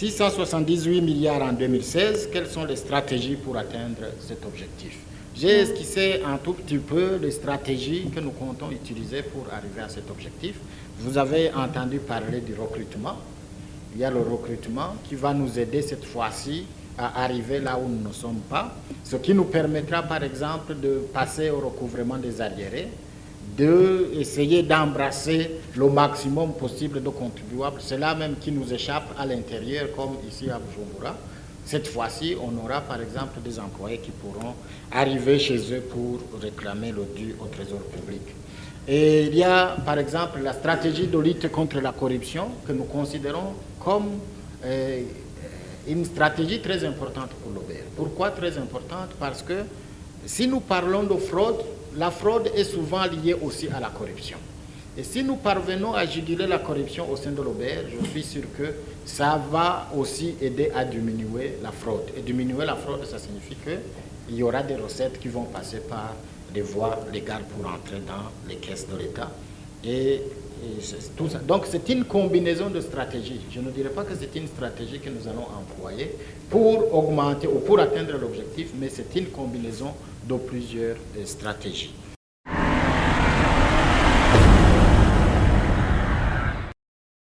678 milliards en 2016, quelles sont les stratégies pour atteindre cet objectif? J'ai esquissé un tout petit peu les stratégies que nous comptons utiliser pour arriver à cet objectif. Vous avez entendu parler du recrutement. Il y a le recrutement qui va nous aider cette fois-ci à arriver là où nous ne sommes pas, ce qui nous permettra par exemple de passer au recouvrement des arriérés, d'essayer d'embrasser le maximum possible de contribuables, c'est là même qui nous échappe à l'intérieur comme ici à Bujumbura. Cette fois-ci, on aura par exemple des employés qui pourront arriver chez eux pour réclamer le dû au trésor public. Et il y a par exemple la stratégie de lutte contre la corruption que nous considérons comme une stratégie très importante pour l'OBR. Pourquoi très importante? Parce que si nous parlons de fraude, la fraude est souvent liée aussi à la corruption. Et si nous parvenons à juguler la corruption au sein de l'OBR, je suis sûr que ça va aussi aider à diminuer la fraude. Et diminuer la fraude, ça signifie qu'il y aura des recettes qui vont passer par des voies légales pour entrer dans les caisses de l'État. Et tout ça. Donc c'est une combinaison de stratégies. Je ne dirais pas que c'est une stratégie que nous allons employer pour augmenter ou pour atteindre l'objectif, mais c'est une combinaison de plusieurs stratégies.